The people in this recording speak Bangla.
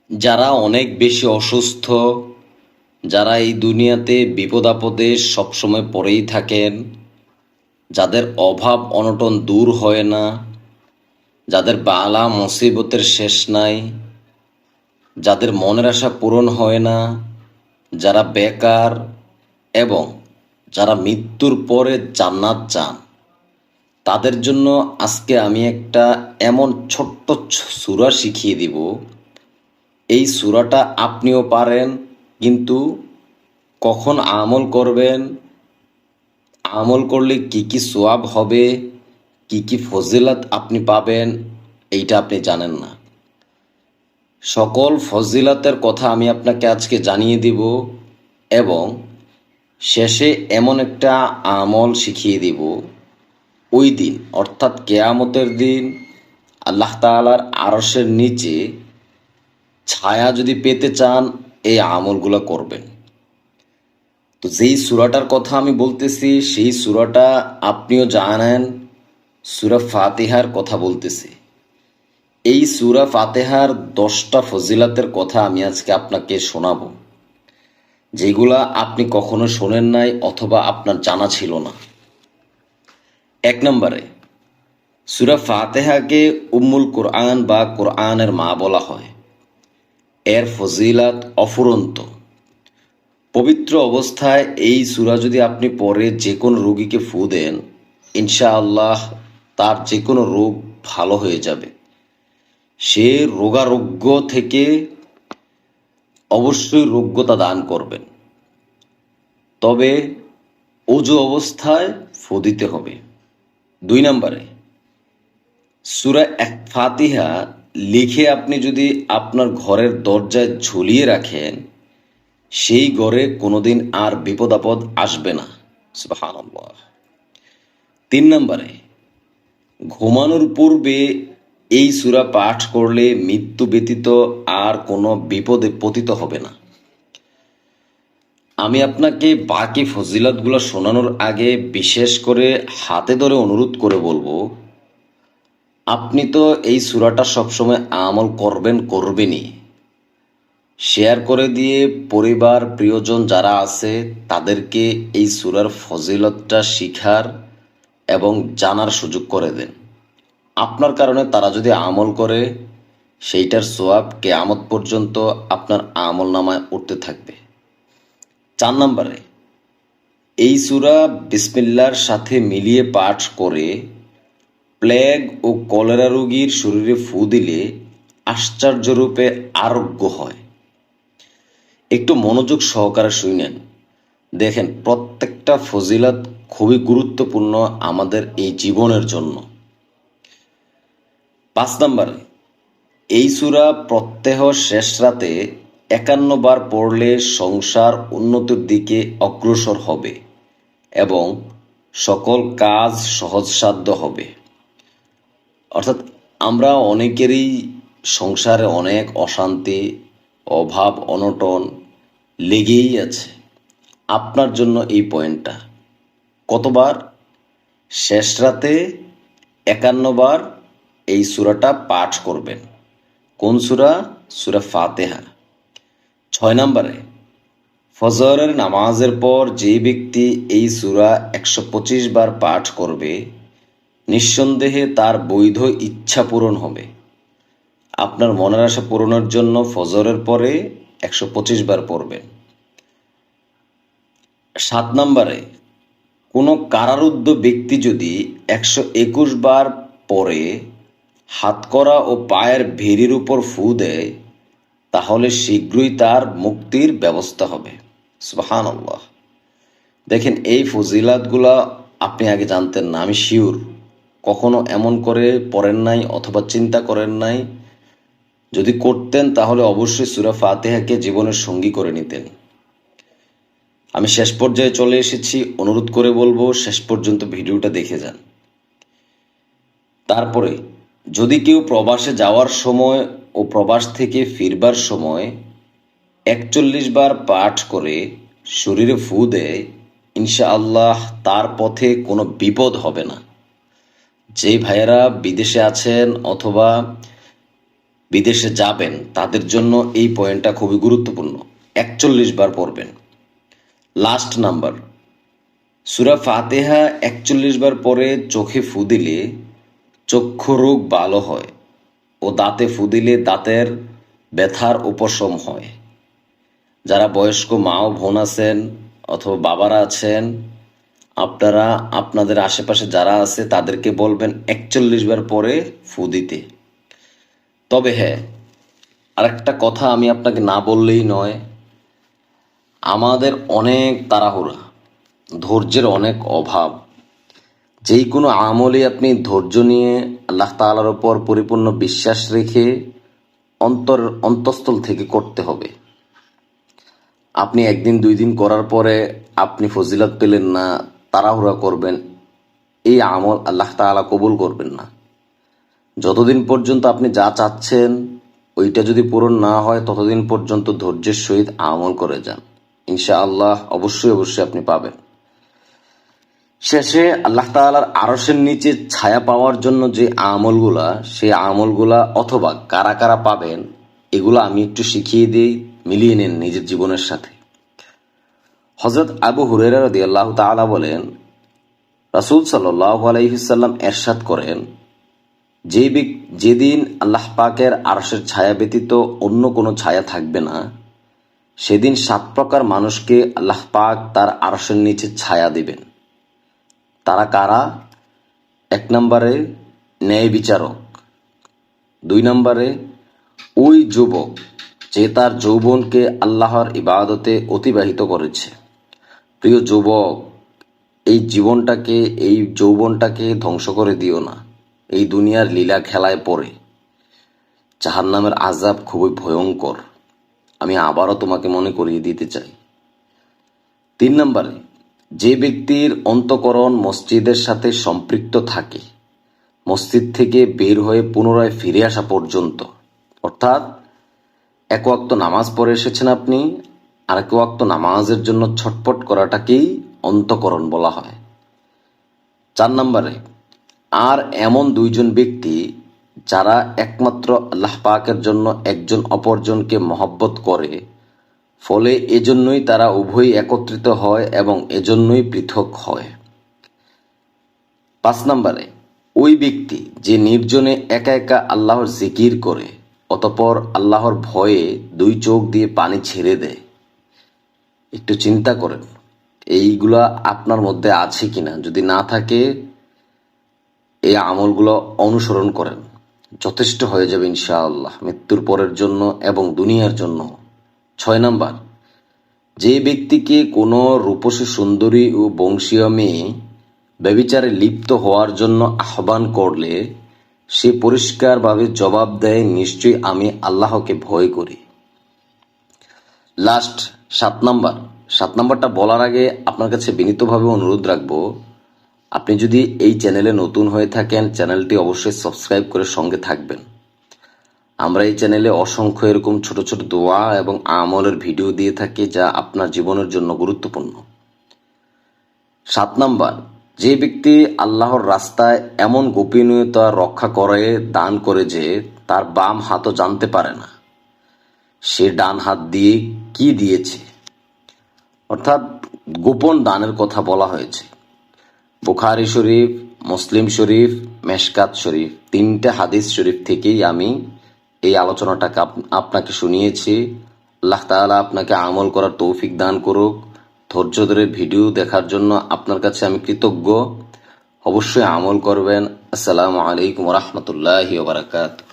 যারা অনেক বেশি অসুস্থ, যারা এই দুনিয়াতে বিপদ আপদে সবসময় পড়েই থাকেন, যাদের অভাব অনটন দূর হয় না, যাদের বালা মুসিবতের শেষ নাই, যাদের মনের আশা পূরণ হয় না, যারা বেকার এবং যারা মৃত্যুর পরে জান্নাত চান, তাদের জন্য আজকে আমি একটা এমন ছোট্ট সূরা শিখিয়ে দিব। এই সূরাটা আপনিও পারেন, কিন্তু কখন আমল করবেন, আমল করলে কি কি সওয়াব হবে, কি কি ফজিলত আপনি পাবেন, এইটা আপনি জানেন না। সকল ফজিলতের কথা আমি আপনাকে আজকে জানিয়ে দিব এবং শেষে এমন একটা আমল শিখিয়ে দিব। ওই দিন অর্থাৎ কেয়ামতের দিন আল্লাহ তাআলার আরশের নিচে ছায়া যদি পেতে চান, এই আমলগুলো করবেন। তো যেই সূরাটার কথা আমি বলতেছি, সেই সূরাটা আপনিও জানেন, সূরা ফাতিহার কথা বলতেছি। এই সূরা ফাতিহার 10টা ফজিলতের কথা আমি আজকে আপনাকে শোনাবো, যেগুলা আপনি কখনো শোনেন নাই অথবা আপনার জানা ছিল না। 1 নম্বরে, সূরা ফাতিহাকে উম্মুল কোরআন বা কোরআনের মা বলা হয়। এর ফজিলত অফুরন্ত। পবিত্র অবস্থায় এই সূরা যদি আপনি পড়ে যে কোনো রোগীকে ফু দেন, ইনশাআল্লাহ তার যে কোনো রোগ ভালো হয়ে যাবে। সে রোগারোগ্য থেকে অবশ্যই রোগ্যতা দান করবেন, তবে অজু অবস্থায় ফু দিতে হবে। 2 নম্বরে, সূরা ফাতিহা লিখে আপনি যদি আপনার ঘরের দরজায় ঝুলিয়ে রাখেন, সেই ঘরে কোনোদিন আর বিপদ আপদ আসবে না। সুবহানাল্লাহ। 3 নম্বরে, ঘুমানোর পূর্বে এই সূরা পাঠ করলে মৃত্যু ব্যতীত আর কোনো বিপদে পতিত হবে না। আমি আপনাকে বাকি ফজিলতগুলো শোনানোর আগে বিশেষ করে হাতে ধরে অনুরোধ করে বলবো, আপনি তো এই সূরাটা সবসময় আমল করবেনই। শেয়ার করে দিয়ে পরিবার প্রিয়জন যারা আছে তাদেরকে এই সূরার ফজিলতটা শিখার এবং জানার সুযোগ করে দেন। আপনার কারণে তারা যদি আমল করে, সেইটার সওয়াব কিয়ামত পর্যন্ত আপনার আমলনামায় উঠতে থাকবে। 4 নম্বরে, এই সূরা বিসমিল্লাহর সাথে মিলিয়ে পাঠ করে প্লেগ ও কলেরা রোগীর শরীরে ফু দিলে আশ্চর্যরূপে আরোগ্য হয়। একটু মনোযোগ সহকারে শুনেন, দেখেন প্রত্যেকটা ফজিলত খুবই গুরুত্বপূর্ণ আমাদের এই জীবনের জন্য। 5 নম্বরে, এই সূরা প্রত্যহ শেষ রাতে 51 বার পড়লে সংসার উন্নতির দিকে অগ্রসর হবে এবং সকল কাজ সহজসাধ্য হবে। অর্থাৎ আমরা অনেকেরই সংসারে অনেক অশান্তি, অভাব অনটন লেগেই আছে। আপনার জন্য এই পয়েন্টটা। কতবার? শেষ রাতে 51 বার এই সূরাটা পাঠ করবেন। কোন সূরা? সূরা ফাতিহা। 6 নম্বরে, ফজরের নামাজের পর যে ব্যক্তি এই সূরা 125 বার পাঠ করবে, নিঃসন্দেহে তার বৈধ ইচ্ছা পূরণ হবে। আপনার মনের আশা পূরণের জন্য ফজরের পরে 125 বার পড়বেন। 7 নম্বরে, কোনো কারারুদ্ধ ব্যক্তি যদি 121 বার পরে হাতকড়া ও পায়ের ভেড়ির উপর ফু দেয়, তাহলে শীঘ্রই তার মুক্তির ব্যবস্থা হবে। সুবহানাল্লাহ। দেখেন এই ফজিলাতগুলা আপনি আগে জানতেন না, আমি শিওর কখনো এমন করে পড়েন নাই অথবা চিন্তা করেন নাই। যদি করতেন তাহলে অবশ্যই সূরা ফাতিহাকে জীবনের সঙ্গী করে নিতেন। আমি শেষ পর্যায়ে চলে এসেছি, অনুরোধ করে বলবো শেষ পর্যন্ত ভিডিওটা দেখে যান। তারপরে যদি কেউ প্রবাসে যাওয়ার সময় ও প্রবাস থেকে ফিরবার সময় 41 বার পাঠ করে শরীরে ফু দেয়, ইনশাআল্লাহ তার পথে কোনো বিপদ হবে না। যে ভাইয়েরা বিদেশে আছেন অথবা বিদেশে যাবেন তাদের জন্য এই পয়েন্টটা খুবই গুরুত্বপূর্ণ। 41 বার পড়বেন। লাস্ট নাম্বার, সূরা ফাতিহা 41 বার পরে চোখে ফু দিলে চক্ষু রোগ ভালো হয় ও দাঁতে ফু দিলে দাঁতের ব্যথার উপশম হয়। যারা বয়স্ক মা ও বোন আছেন অথবা বাবারা আছেন, আপনারা আপনাদের আশেপাশে যারা আছে তাদেরকে বলবেন 41 বার পরে ফু দিতে। তবে হ্যাঁ, আরেকটা কথা আমি আপনাকে না বললেই নয়, আমাদের অনেক তাড়াহুড়া, ধৈর্যের অনেক অভাব। যেই কোনো আমলই আপনি ধৈর্য নিয়ে আল্লাহ তাআলার ওপর পরিপূর্ণ বিশ্বাস রেখে অন্তঃস্থল থেকে করতে হবে। আপনি একদিন 2 দিন করার পরে আপনি ফজিলত পেলেন না, তাড়াহুড়া করবেন, এই আমল আল্লাহ তাআলা কবুল করবেন না। যতদিন পর্যন্ত আপনি যা চাচ্ছেন ওইটা যদি পূরণ না হয় ততদিন পর্যন্ত ধৈর্যের সহিত আমল করে যান, ইনশাআল্লাহ অবশ্যই অবশ্যই আপনি পাবেন। শেষে আল্লাহ তাআলার আরশের নিচে ছায়া পাওয়ার জন্য যে আমলগুলা, সেই আমলগুলা অথবা কারা কারা পাবেন এগুলো আমি একটু শিখিয়ে দিই, মিলিয়ে নেন নিজের জীবনের সাথে। হযরত আবু হুরায়রা রাদিয়াল্লাহু তাআলা বলেন, রাসূল সাল্লাল্লাহু আলাইহি ওয়াসাল্লাম ইরশাদ করেন, যেদিন আল্লাহ পাকের আরশের ছায়া ব্যতীত অন্য কোনো ছায়া থাকবে না, সেদিন 7 প্রকার মানুষকে আল্লাহ পাক তার আরশের নিচে ছায়া দিবেন। তারা কারা? 1 নম্বরে ন্যায় বিচারক, 2 নম্বরে ওই যুবক যে তার যৌবনকে আল্লাহর ইবাদতে অতিবাহিত করেছে। প্রিয় যুবক, এই যৌবনটাকে ধ্বংস করে দিও না এই দুনিয়ার লীলা খেলায় পড়ে। জাহান্নামের আযাব খুবই ভয়ঙ্কর, আমি আবারও তোমাকে মনে করিয়ে দিতে চাই। 3 নম্বরে যে ব্যক্তির অন্তঃকরণ মসজিদের সাথে সম্পৃক্ত থাকে, মসজিদ থেকে বের হয়ে পুনরায় ফিরে আসা পর্যন্ত, অর্থাৎ 1 ওয়াক্ত নামাজ পড়ে এসেছেন আপনি, আর 1 ওয়াক্ত নামাজের জন্য ছটফট করাটাকেই অন্তঃকরণ বলা হয়। 4 নম্বরে আর এমন 2 জন ব্যক্তি যারা একমাত্র আল্লাহ পাকের জন্য একজন অপরজনকে মহব্বত করে, ফলে এজন্যই তারা উভয়ই একত্রিত হয় এবং এজন্যই পৃথক হয়। 5 নম্বরে ওই ব্যক্তি যে নির্জনে একা একা আল্লাহর জিকির করে অতঃপর আল্লাহর ভয়ে 2 চোখ দিয়ে পানি ছেড়ে দেয়। একটু চিন্তা করেন এইগুলা আপনার মধ্যে আছে কিনা। যদি না থাকে এই আমলগুলো অনুসরণ করেন, যথেষ্ট হয়ে যাবে ইনশাআল্লাহ মৃত্যুর পরের জন্য এবং দুনিয়ার জন্য। 6 নাম্বার, যে ব্যক্তিকে কোনো রূপসী সুন্দরী ও বংশীয় মেয়ে ব্যভিচারে লিপ্ত হওয়ার জন্য আহ্বান করলে সে পরিষ্কারভাবে জবাব দেয়, নিশ্চয়ই আমি আল্লাহকে ভয় করি। লাস্ট 7 নাম্বার, 7 নাম্বারটা বলার আগে আপনার কাছে বিনীতভাবে অনুরোধ রাখবো, আপনি যদি এই চ্যানেলে নতুন হয়ে থাকেন চ্যানেলটি অবশ্যই সাবস্ক্রাইব করে সঙ্গে থাকবেন। আমরা এই চ্যানেলে অসংখ্য এরকম ছোট ছোট দোয়া এবং আমলের ভিডিও দিয়ে থাকি যা আপনার জীবনের জন্য গুরুত্বপূর্ণ। 7 নাম্বার, যে ব্যক্তি আল্লাহর রাস্তায় এমন গোপনীয়তা রক্ষা করে দান করে যে তার বাম হাতও জানতে পারে না সে ডান হাত দিয়ে কি দিয়েছে, অর্থাৎ গোপন দানের কথা বলা হয়েছে। বুখারী শরীফ, মুসলিম শরীফ, মেশকাত শরীফ 3টে হাদিস শরীফ থেকেই আমি এই আলোচনাটাকে আপনাকে শুনিয়েছি। আল্লাহ তাআলা আপনাকে আমল করার তৌফিক দান করুক। ধৈর্য ধরে ভিডিও দেখার জন্য আপনার কাছে আমি কৃতজ্ঞ। অবশ্যই আমল করবেন। আসসালামু আলাইকুম ওয়া রাহমাতুল্লাহি ওয়া বারাকাতুহু।